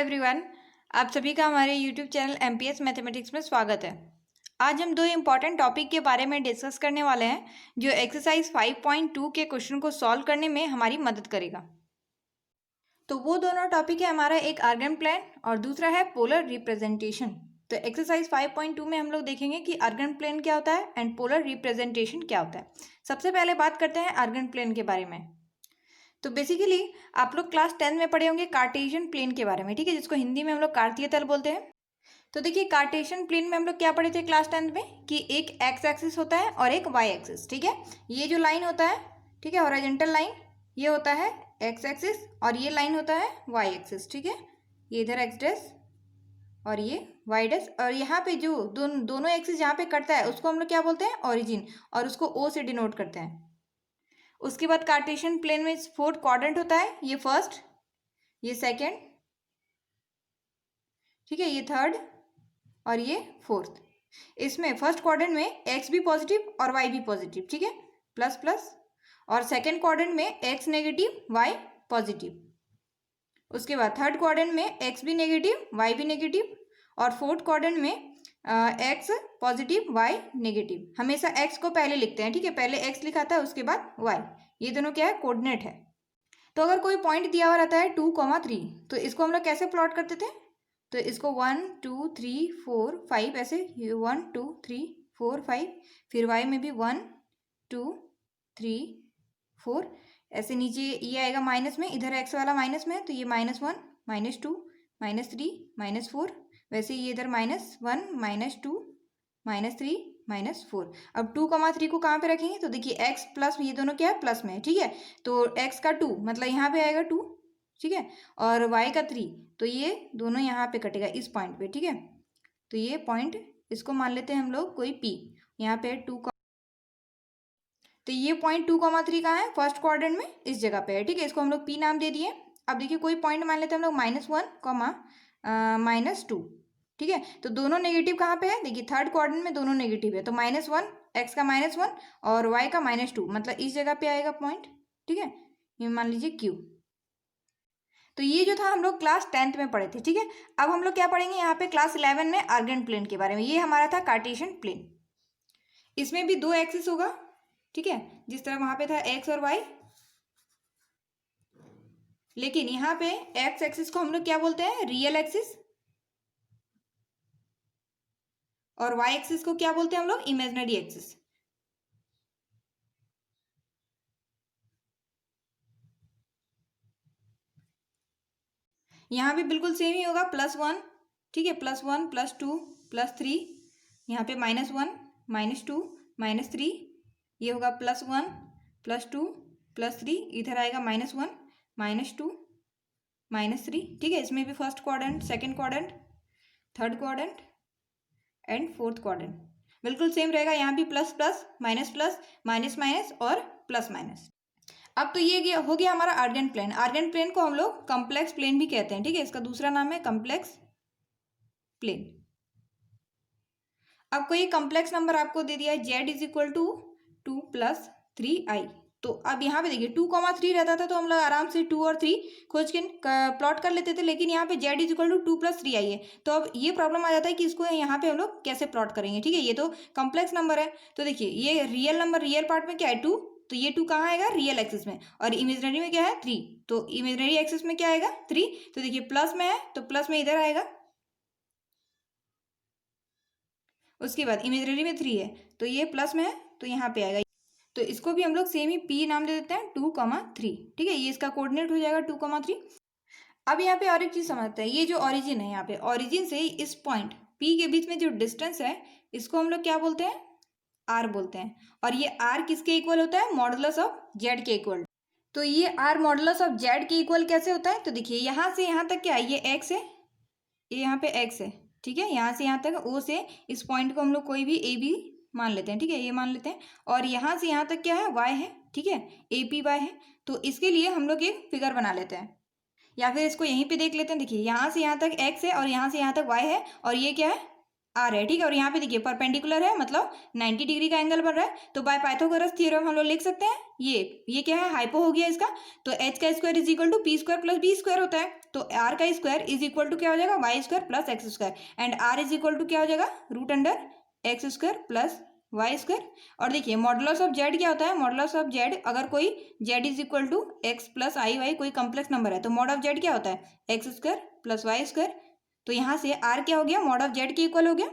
Everyone, आप सभी का हमारे यूट्यूब चैनल एमपीएस मैथमेटिक्स में स्वागत है। आज हम दो इम्पॉर्टेंट टॉपिक के बारे में डिस्कस करने वाले हैं जो एक्सरसाइज 5.2 के क्वेश्चन को सॉल्व करने में हमारी मदद करेगा। तो वो दोनों टॉपिक है हमारा, एक आर्गन प्लेन और दूसरा है पोलर रिप्रेजेंटेशन। तो एक्सरसाइज 5.2 में हम लोग देखेंगे कि आर्गन प्लेन क्या होता है एंड पोलर रिप्रेजेंटेशन क्या होता है। सबसे पहले बात करते हैं आर्गन प्लेन के बारे में। तो बेसिकली आप लोग क्लास 10 में पढ़े होंगे कार्टेशियन प्लेन के बारे में, ठीक है, जिसको हिंदी में हम लोग कार्तीय तल बोलते हैं। तो देखिए कार्टेशियन प्लेन में हम लोग क्या पढ़े थे क्लास 10 में कि एक एक्स एक्सिस होता है और एक वाई एक्सिस, ठीक है। ये जो लाइन होता है, ठीक है, हॉरिजॉन्टल लाइन, ये होता है एक्स एक्सिस और ये लाइन होता है वाई एक्सिस, ठीक है। ये इधर एक्स डैश और ये वाई डैश, और यहाँ पे जो दोनों एक्सिस जहाँ पे कटता है उसको हम लोग क्या बोलते हैं, ऑरिजिन, और उसको ओ से डिनोट करते हैं। उसके बाद कार्टेशियन प्लेन में फोर्थ क्वाड्रेंट होता है, ये फर्स्ट, ये सेकंड, ठीक है, ये थर्ड और ये फोर्थ। इसमें फर्स्ट क्वाड्रेंट में एक्स भी पॉजिटिव और वाई भी पॉजिटिव, ठीक है, प्लस प्लस, और सेकंड क्वाड्रेंट में एक्स नेगेटिव वाई पॉजिटिव। उसके बाद थर्ड क्वाड्रेंट में एक्स भी नेगेटिव वाई भी नेगेटिव, और फोर्थ क्वाड्रेंट में एक्स पॉजिटिव वाई नेगेटिव। हमेशा एक्स को पहले लिखते हैं, ठीक है, पहले एक्स लिखा था उसके बाद वाई। ये दोनों क्या है, कोऑर्डिनेट है। तो अगर कोई पॉइंट दिया हुआ रहता है 2,3, तो इसको हम लोग कैसे प्लॉट करते थे, तो इसको 1 2 3 4 5 ऐसे 1 2 3 4 5, फिर वाई में भी 1 2 3 4 ऐसे, नीचे ये आएगा माइनस में, इधर एक्स वाला माइनस में है तो ये -1 -2 -3 -4, वैसे ये इधर -1 -2 -3 -4। अब 2,3 को कहाँ पे रखेंगे, तो देखिए एक्स प्लस, ये दोनों क्या है, प्लस में है, ठीक है, तो एक्स का 2 मतलब यहाँ पे आएगा 2, ठीक है, और वाई का 3, तो ये दोनों यहाँ पे कटेगा इस पॉइंट पे, ठीक है। तो ये पॉइंट, इसको मान लेते हैं हम लोग कोई पी, यहाँ पे 2, तो ये पॉइंट 2,3 कहाँ है, फर्स्ट क्वाड्रेंट में इस जगह पे है, ठीक है, इसको हम लोग पी नाम दे दिए। अब देखिए कोई पॉइंट मान लेते हैं हम लोग -1, -2, ठीक है, तो दोनों नेगेटिव कहाँ पे है, देखिए थर्ड क्वाड्रेंट में दोनों नेगेटिव है, तो -1, एक्स का -1 और वाई का -2, मतलब इस जगह पे आएगा पॉइंट, ठीक है, ये मान लीजिए क्यू। तो ये जो था हम लोग क्लास 10th में पढ़े थे, ठीक है। अब हम लोग क्या पढ़ेंगे यहाँ पे क्लास 11 में आर्गन प्लेन के बारे में। ये हमारा था कार्टेशियन प्लेन, इसमें भी दो एक्सिस होगा, ठीक है, जिस तरह वहां पे था एक्स और वाई, लेकिन यहाँ पे एक्स एक्सिस को हम लोग क्या बोलते हैं, रियल एक्सिस, और वाई एक्सिस को क्या बोलते हैं हम लोग, इमेजिनरी एक्सिस। यहाँ भी बिल्कुल सेम ही होगा, +1, ठीक है, +1 +2 +3, यहाँ पे -1 -2 -3, ये होगा +1 +2 +3, इधर आएगा -1 -2 -3, ठीक है। इसमें भी first quadrant, second quadrant, third quadrant and fourth quadrant बिल्कुल सेम रहेगा। यहाँ भी plus plus minus plus minus minus और प्लस माइनस। अब तो ये हो गया हमारा आर्गन प्लेन। आर्गन प्लेन को हम लोग कॉम्प्लेक्स प्लेन भी कहते हैं, ठीक है, इसका दूसरा नाम है कॉम्प्लेक्स प्लेन। अब कोई कॉम्प्लेक्स नंबर आपको दे दिया है z = 2 + 3i, तो अब यहाँ पे देखिए 2,3 रहता था तो हम लोग आराम से 2 और 3 खोज के प्लॉट कर लेते थे, लेकिन यहाँ पे z = 2 + 3i है, तो अब ये प्रॉब्लम आ जाता है कि इसको यहाँ पे हम लोग कैसे प्लॉट करेंगे, ठीक है। ये तो कॉम्प्लेक्स नंबर है, तो देखिए ये रियल नंबर, रियल पार्ट में क्या है 2, तो ये 2 कहाँ आएगा, रियल एक्सिस में, और इमेजिनरी में क्या है 3, तो इमेजिनरी एक्सिस में क्या आएगा 3, तो देखिए प्लस में है तो प्लस में इधर आएगा, उसके बाद इमेजिनरी में 3 है तो ये प्लस में है तो यहाँ पे आएगा, तो इसको भी हम लोग सेम ही p नाम दे देते हैं 2,3, ठीक है, ये इसका कोऑर्डिनेट हो जाएगा 2,3। अब यहाँ पे और एक चीज समझते हैं, ये जो ओरिजिन है, यहाँ पे ओरिजिन से इस पॉइंट p के बीच में जो डिस्टेंस है इसको हम लोग क्या बोलते हैं, r बोलते हैं, और ये r किसके इक्वल होता है, मॉडुलस ऑफ z के इक्वल। तो ये r मॉडुलस ऑफ z के इक्वल कैसे होता है, तो देखिए यहाँ से यहाँ तक क्या है, ये x है, ये यहाँ पे x है, ठीक है, यहाँ से यहाँ तक o से इस पॉइंट को हम लोग कोई भी a b मान लेते हैं, ठीक है, ये मान लेते हैं, और यहाँ से यहाँ तक क्या है, y है, ठीक है, APY है, तो इसके लिए हम लोग एक फिगर बना लेते हैं, या फिर इसको यहीं पे देख लेते हैं। देखिए यहाँ से यहाँ तक x है और यहाँ से यहाँ तक y है, और ये क्या है आर है, ठीक है। और यहाँ पे देखिए परपेंडिकुलर है, मतलब 90 डिग्री का एंगल बन रहा है। तो बाय पाइथागोरस थ्योरम हम लोग लिख सकते हैं ये क्या है, हाइपो हो गया इसका। तो एच का square is equal to P square plus B square होता है। तो आर का स्क्वायर इज इक्वल टू क्या हो जाएगा, y square plus x square. And r is equal to क्या हो जाएगा, root under x square plus y square. और देखिए मॉडुलस ऑफ जेड क्या होता है, मॉडुलस ऑफ जेड, अगर कोई z is equal to x plus i y कोई कॉम्प्लेक्स नंबर है तो मॉड ऑफ जेड क्या होता है, x square plus y square. तो यहाँ से आर क्या हो गया, मॉड ऑफ जेड के इक्वल हो गया,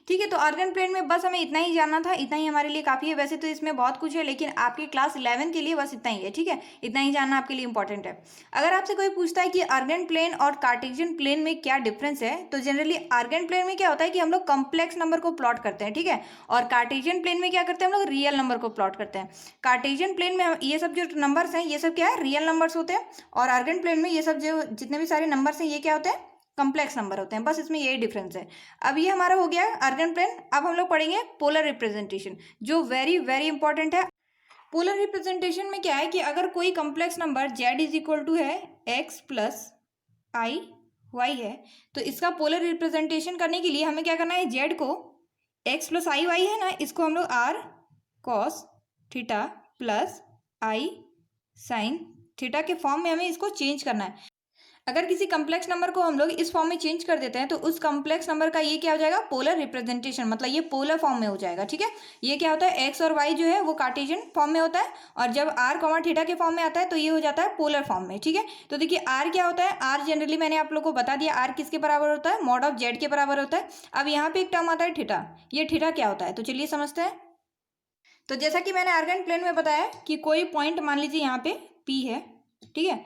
ठीक है। तो आर्गन प्लेन में बस हमें इतना ही जानना था, इतना ही हमारे लिए काफ़ी है। वैसे तो इसमें बहुत कुछ है, लेकिन आपके क्लास 11 के लिए बस इतना ही है, ठीक है। इतना ही जानना आपके लिए इंपॉर्टेंट है। अगर आपसे कोई पूछता है कि आर्गन प्लेन और कार्टेशियन प्लेन में क्या डिफरेंस है, तो जनरली आर्गन प्लेन में क्या होता है कि हम लोग कॉम्प्लेक्स नंबर को प्लॉट करते हैं, ठीक है। और कार्टेशियन प्लेन में क्या करते हैं, हम लोग रियल नंबर को प्लॉट करते हैं। कार्टेशियन प्लेन में ये सब जो नंबर्स हैं ये सब क्या है, रियल नंबर्स होते हैं। और आर्गन प्लेन में ये सब जो जितने भी सारे नंबर्स हैं ये क्या होते हैं, कॉम्प्लेक्स नंबर होते हैं। बस इसमें यही डिफरेंस है। अब ये हमारा हो गया आर्गन प्लेन। अब हम लोग पढ़ेंगे पोलर रिप्रेजेंटेशन, जो वेरी वेरी इंपॉर्टेंट है। पोलर रिप्रेजेंटेशन में क्या है कि अगर कोई complex number z is equal to है x प्लस आई वाई है, तो इसका पोलर रिप्रेजेंटेशन करने के लिए हमें क्या करना है, z को x प्लस आई वाई है ना, इसको हम लोग r cos theta plus i sine theta के फॉर्म में हमें इसको चेंज करना है। अगर किसी कॉम्प्लेक्स नंबर को हम लोग इस फॉर्म में चेंज कर देते हैं तो उस कॉम्प्लेक्स नंबर का ये क्या हो जाएगा, पोलर रिप्रेजेंटेशन, मतलब ये पोलर फॉर्म में हो जाएगा, ठीक है। ये क्या होता है, एक्स और वाई जो है वो कार्टेशियन फॉर्म में होता है, और जब आर कॉमा थीटा के फॉर्म में आता है तो ये हो जाता है पोलर फॉर्म में, ठीक है। तो देखिए आर क्या होता है, आर जनरली मैंने आप लोग को बता दिया, आर किसके बराबर होता है, मॉड ऑफ जेड के बराबर होता है। अब यहाँ पे एक टर्म आता है थीटा, ये थीटा क्या होता है, तो चलिए समझते हैं। तो जैसा कि मैंने आर्गन प्लेन में बताया कि कोई पॉइंट मान लीजिए यहाँ पे पी है, ठीक है,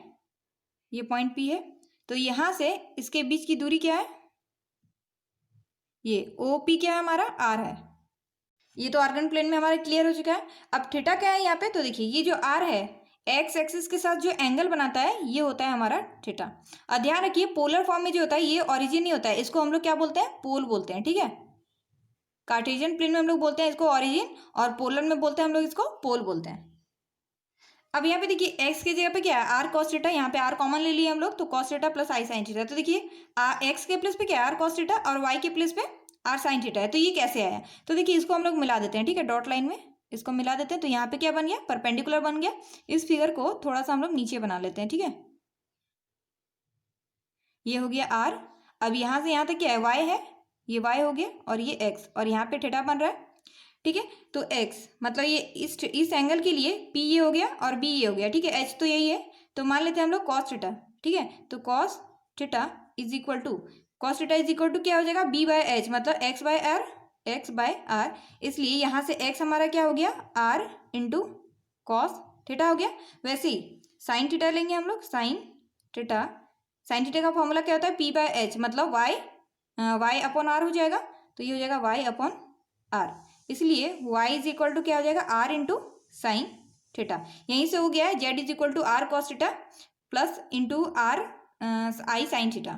ये पॉइंट पी है। तो यहाँ से इसके बीच की दूरी क्या है, ये ओ पी क्या है हमारा, आर है। ये तो आर्गन प्लेन में हमारा क्लियर हो चुका है। अब थीटा क्या है यहाँ पे, तो देखिए ये जो आर है एक्स एक्सिस के साथ जो एंगल बनाता है ये होता है हमारा थीटा। और ध्यान रखिए पोलर फॉर्म में जो होता है ये ओरिजिन नहीं होता है, इसको हम लोग क्या बोलते हैं, पोल बोलते हैं, ठीक है। कार्टेशियन प्लेन में हम लोग बोलते हैं इसको ओरिजिन, और पोलर में बोलते हैं हम लोग इसको पोल बोलते हैं। अब यहाँ पे देखिए एक्स की जगह पे क्या है, आर कॉस थीटा, यहाँ पे आर कॉमन ले लिए हम लोग, तो cos theta plus i sine theta. तो देखिए एक्स के प्लेस पे क्या है, आर कॉस थीटा, और वाई के प्लेस पे आर साइन थीटा है। तो ये कैसे आया, तो देखिए इसको हम लोग मिला देते हैं, ठीक है, डॉट लाइन में इसको मिला देते हैं। तो यहाँ पे क्या बन गया, परपेंडिकुलर बन गया। इस फिगर को थोड़ा सा हम लोग नीचे बना लेते हैं, ठीक है। ये हो गया आर। अब यहाँ से यहाँ तक क्या है, वाई है, ये वाई हो गया, और ये एक्स, और यहाँ पे थीटा बन रहा है, ठीक है। तो x मतलब ये इस एंगल के लिए p ये हो गया और b ये हो गया, ठीक है। h तो यही है, तो मान लेते हैं हम लोग cos थीटा, ठीक है। तो cos theta is equal to, cos theta is equal to क्या हो जाएगा, b बाय एच, मतलब x by r, x by r. इसलिए यहाँ से x हमारा क्या हो गया, r इंटू कॉस थीटा हो गया। वैसे ही साइन थीटा लेंगे हम लोग, साइन थीटा, साइन थीटा का फॉर्मूला क्या होता है, p बाय एच, मतलब y अपॉन आर हो जाएगा। तो ये हो जाएगा y अपॉन आर। इसलिए y इज इक्वल टू क्या हो जाएगा, r इंटू साइन थीटा। यहीं से हो गया है z is equal to r cos theta plus into r i sine theta.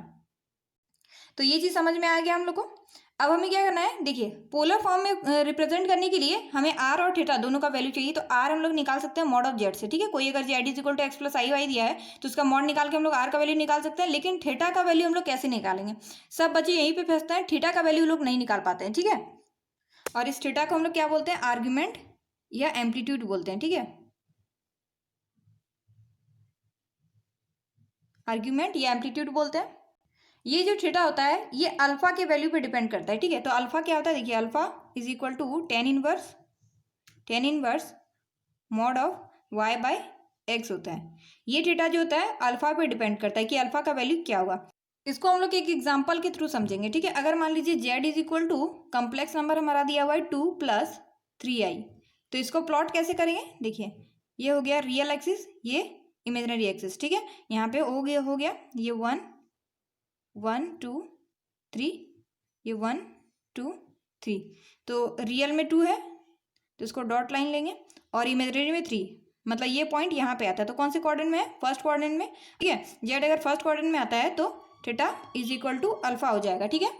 तो ये चीज़ समझ में आ गया हम लोग को। अब हमें क्या करना है, देखिए पोलर फॉर्म में रिप्रेजेंट करने के लिए हमें r और थीटा दोनों का वैल्यू चाहिए। तो r हम लोग निकाल सकते हैं मॉड ऑफ जेड से, ठीक है। कोई अगर z is equal to x plus i y दिया है तो उसका मॉड निकाल के हम लोग r का वैल्यू निकाल सकते हैं। लेकिन थीटा का वैल्यू हम लोग कैसे निकालेंगे, सब बच्चे यहीं पे फंसते हैं, थीटा का वैल्यू लोग नहीं निकाल पाते हैं, ठीक है। और इस थीटा को हम लोग क्या बोलते हैं, आर्ग्यूमेंट या एम्पलीट्यूड बोलते हैं, ठीक है। आर्ग्यूमेंट या एम्पलीट्यूड बोलते हैं। ये जो थीटा होता है ये अल्फा के वैल्यू पे डिपेंड करता है, ठीक है। तो अल्फा क्या होता है, देखिए alpha is equal to tan inverse mod of y by x होता है। ये थीटा जो होता है अल्फा पे डिपेंड करता है कि अल्फा का वैल्यू क्या होगा। इसको हम लोग एक एग्जाम्पल के थ्रू समझेंगे, ठीक है। अगर मान लीजिए z is equal to complex number हमारा दिया हुआ है 2 प्लस 3i, तो इसको प्लॉट कैसे करेंगे, देखिए ये हो गया रियल एक्सिस, ये इमेजिनरी एक्सिस, ठीक है। यहाँ पे हो गया ये 1 1 2 3, ये 1 2 3, तो रियल में 2 है तो इसको डॉट लाइन लेंगे, और इमेजिनरी में 3, मतलब ये पॉइंट यहाँ पे आता है। तो कौन से क्वाड्रेंट में है, फर्स्ट क्वाड्रेंट में, ठीक है। जेड अगर फर्स्ट क्वाड्रेंट में आता है तो theta is equal to alpha हो जाएगा, ठीक है।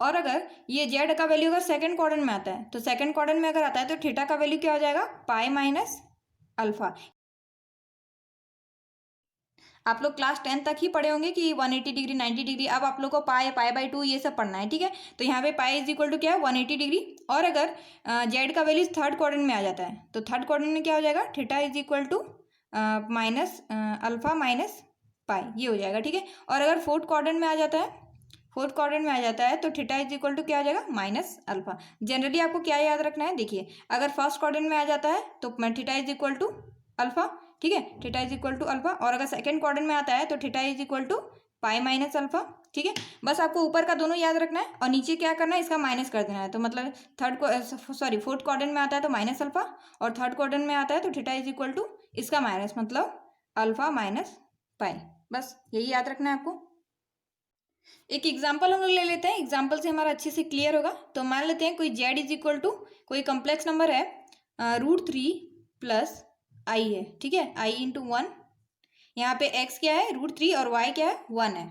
और अगर ये जेड का वैल्यू अगर सेकंड क्वाड्रेंट में आता है तो सेकंड क्वाड्रेंट में अगर आता है तो थीटा का वैल्यू क्या हो जाएगा, पाई माइनस अल्फा। आप लोग क्लास 10 तक ही पढ़े होंगे कि 180 डिग्री 90 डिग्री। अब आप लोग को पाई, पाई बाई 2 ये सब पढ़ना है, ठीक है। तो यहाँ पे पाई इज इक्वल टू क्या है 180 डिग्री। और अगर जेड का वैल्यू थर्ड क्वाड्रेंट में आ जाता है तो थर्ड क्वाड्रेंट में क्या हो जाएगा, theta is equal to minus alpha minus pi, ये हो जाएगा, ठीक है। और अगर फोर्थ क्वाड्रेंट में आ जाता है, फोर्थ क्वाड्रेंट में आ जाता है तो थीटा इज इक्वल टू क्या हो जाएगा, माइनस अल्फा। जनरली आपको क्या याद रखना है, देखिए अगर फर्स्ट क्वाड्रेंट में आ जाता है तो theta is equal to alpha, ठीक है, theta is equal to alpha. और अगर सेकंड क्वाड्रेंट में आता है तो theta is equal to pi minus alpha, ठीक है। बस आपको ऊपर का दोनों याद रखना है और नीचे क्या करना है, इसका माइनस कर देना है। तो मतलब फोर्थ क्वाड्रेंट में आता है तो माइनस अल्फा, और थर्ड क्वाड्रेंट में आता है तो थीटा इज इक्वल टू इसका माइनस, मतलब अल्फा माइनस पाई। बस यही याद रखना है आपको। एक एग्जाम्पल हम लोग ले लेते हैं, एग्जाम्पल से हमारा अच्छे से क्लियर होगा। तो मान लेते हैं कोई जेड इज इक्वल टू कोई कम्प्लेक्स नंबर है √3 प्लस आई है, ठीक है, आई इंटू 1। यहाँ पे एक्स क्या है √3 और वाई क्या है 1 है।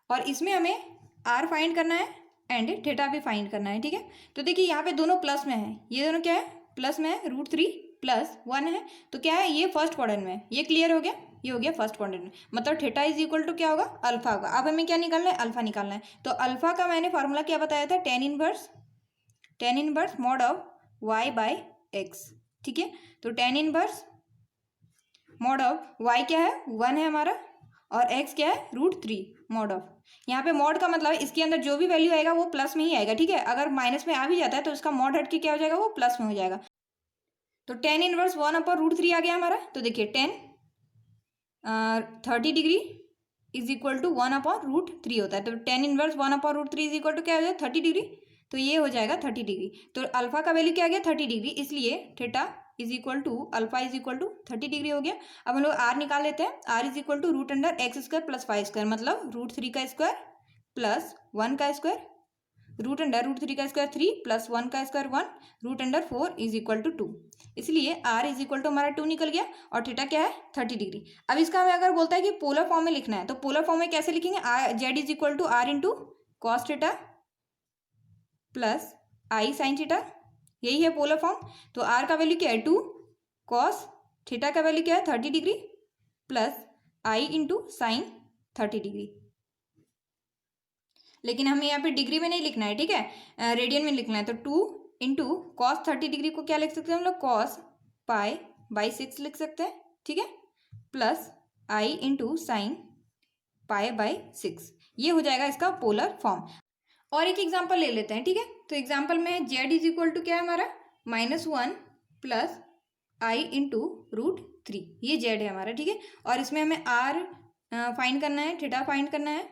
और इसमें हमें आर फाइंड करना है एंड थीटा भी फाइंड करना है, ठीक है। तो देखिए यहाँ पे दोनों प्लस में है, ये दोनों क्या है प्लस में है, √3 प्लस 1 है। तो क्या है, ये फर्स्ट क्वाड्रेंट में है, ये क्लियर हो गया, ये हो गया फर्स्ट क्वाड्रेंट में। मतलब थीटा इज इक्वल टू क्या होगा, अल्फा होगा। अब हमें क्या निकालना है, अल्फा निकालना है। तो अल्फा का मैंने फार्मूला क्या बताया था, tan inverse mod of y by x, ठीक है। तो tan inverse mod of y क्या है 1 है हमारा, और एक्स क्या है √3 मॉड ऑफ। यहाँ पे मॉड का मतलब इसके अंदर जो भी वैल्यू आएगा वो प्लस में ही आएगा, ठीक है। अगर माइनस में आ भी जाता है तो इसका मॉड हट के क्या हो जाएगा, वो प्लस में हो जाएगा। तो टेन इनवर्स 1/√3 आ गया हमारा। तो देखिए 30 डिग्री इज इक्वल टू 1/√3 होता है। तो tan inverse 1/√3 is equal to क्या हो जाएगा 30 डिग्री। तो ये हो जाएगा 30 डिग्री। तो अल्फा का वैल्यू क्या आ गया 30 डिग्री, इसलिए theta is equal to alpha is equal to 30 degree हो गया। अब हम लोग आर निकाल लेते हैं। R is equal to √x² plus 5² मतलब √3 का स्क्वायर प्लस 1 का स्क्वायर, √3 का स्क्वायर 3 प्लस 1 का स्क्वायर 1, √4 इज इक्वल टू 2। इसलिए आर इज इक्वल टू हमारा 2 निकल गया और थीटा क्या है 30 डिग्री। अब इसका हमें अगर बोलता है कि पोलर फॉर्म में लिखना है तो पोलर फॉर्म में कैसे लिखेंगे, z is equal to r into cos theta plus i sine theta, यही है पोलर फॉर्म। तो आर का वैल्यू क्या है 2, कॉस थीटा का वैल्यू क्या है 30 degree plus i into sign 30 degree. लेकिन हमें यहाँ पे डिग्री में नहीं लिखना है, ठीक है, रेडियन में लिखना है। तो 2 इंटू कॉस 30 डिग्री को क्या लिख सकते हैं हम लोग, कॉस पाई बाई 6 लिख सकते हैं, ठीक है, plus i into sine pi by 6। ये हो जाएगा इसका पोलर फॉर्म। और एक एग्जाम्पल ले लेते हैं, ठीक है। तो एग्जाम्पल में जेड इज इक्वल टू क्या है हमारा -1 प्लस आई इंटू √3, ये जेड है हमारा, ठीक है। और इसमें हमें आर फाइंड करना है, थीटा फाइंड करना है,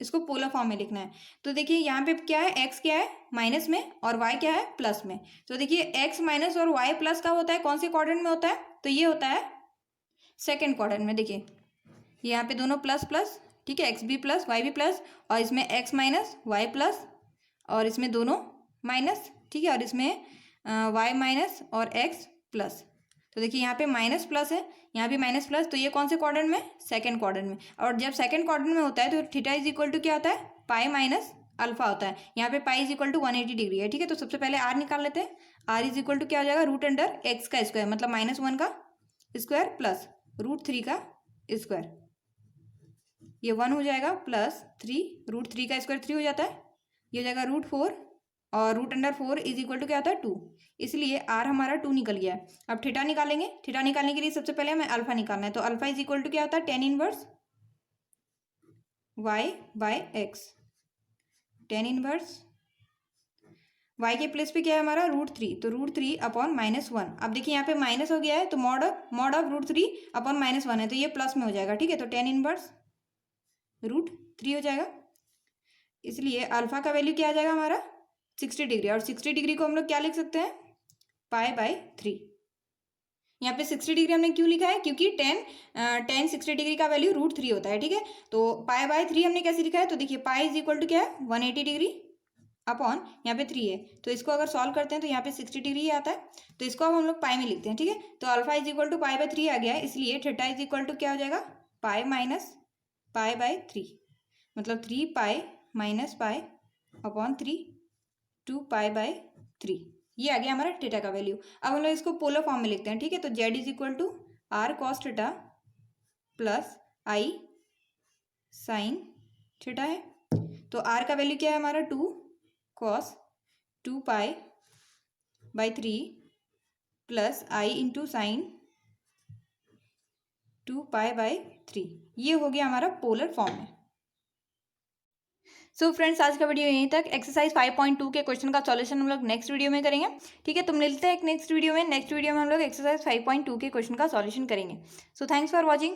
इसको पोलर फॉर्म में लिखना है। तो देखिए यहाँ पे क्या है, एक्स क्या है माइनस में और वाई क्या है प्लस में। तो देखिए एक्स माइनस और वाई प्लस का होता है, कौन से क्वाड्रेंट में होता है, तो ये होता है सेकेंड क्वाड्रेंट में। देखिए यहाँ पे दोनों प्लस प्लस, ठीक है, एक्स भी प्लस वाई भी प्लस, और इसमें एक्स माइनस वाई प्लस, और इसमें दोनों माइनस, ठीक है, और इसमें वाई माइनस और एक्स प्लस। तो देखिए यहाँ पे माइनस प्लस है, यहाँ भी माइनस प्लस, तो ये कौन से क्वाड्रेंट में, सेकंड क्वाड्रेंट में। और जब सेकंड क्वाड्रेंट में होता है तो थीटा इज इक्वल टू क्या होता है, पाई माइनस अल्फा होता है। यहाँ पे pi is equal to 180 degree है, ठीक है। तो सबसे पहले आर निकाल लेते हैं। आर इज इक्वल टू क्या हो जाएगा, √x का स्क्वायर मतलब -1 का स्क्वायर प्लस √3 का स्क्वायर, ये 1 हो जाएगा, प्लस 3, √3 का स्क्वायर 3 हो जाता है, ये हो जाएगा √4, और √4 इज इक्वल टू क्या होता है 2, इसलिए आर हमारा 2 निकल गया है। अब थीटा निकालेंगे। थीटा निकालने के लिए सबसे पहले हमें अल्फा निकालना है। तो अल्फा इज इक्वल टू क्या होता है, tan inverse y by x, tan inverse y के प्लेस पे क्या है हमारा √3, तो √3 अपॉन -1। अब देखिए यहाँ पे माइनस हो गया है तो मॉड ऑफ √3 अपॉन -1 है, तो ये प्लस में हो जाएगा, ठीक है। तो टेन इनवर्स √3 हो जाएगा, इसलिए अल्फा का वैल्यू क्या आ जाएगा हमारा 60 डिग्री। और 60 डिग्री को हम लोग क्या लिख सकते हैं, पाई बाई 3। यहाँ पे 60 डिग्री हमने क्यों लिखा है, क्योंकि टेन 60 डिग्री का वैल्यू √3 होता है, ठीक है। तो पाई बाई 3 हमने कैसे लिखा है, तो देखिए पाई इज इक्वल टू क्या है 180 डिग्री अपॉन यहाँ पे 3 है, तो इसको अगर सॉल्व करते हैं तो यहाँ पे 60 डिग्री ही आता है, तो इसको अब हम लोग पाई में लिखते हैं, ठीक है। तो alpha is equal to pi by 3 आ गया है, इसलिए थीटा इज इक्वल टू क्या हो जाएगा, पाई माइनस पाई बाई 3, मतलब 3 pi minus pi upon 3, 2 pi by 3, ये आ गया हमारा थीटा का वैल्यू। अब हम लोग इसको पोलर फॉर्म में लिखते हैं, ठीक है। तो z is equal to r cos theta plus i sine theta है। तो आर का वैल्यू क्या है हमारा 2 cos 2 pi by 3 plus i into sine 2 pi by 3। ये हो गया हमारा पोलर फॉर्म में। सो फ्रेंड्स, आज का वीडियो यहीं तक। एक्सरसाइज 5.2 के क्वेश्चन का सॉल्यूशन हम लोग नेक्स्ट वीडियो में करेंगे। ठीक है, तो मिलते हैं एक नेक्स्ट वीडियो में। नेक्स्ट वीडियो में हम लोग एक्सरसाइज 5.2 के क्वेश्चन का सॉल्यूशन करेंगे। So thanks for watching.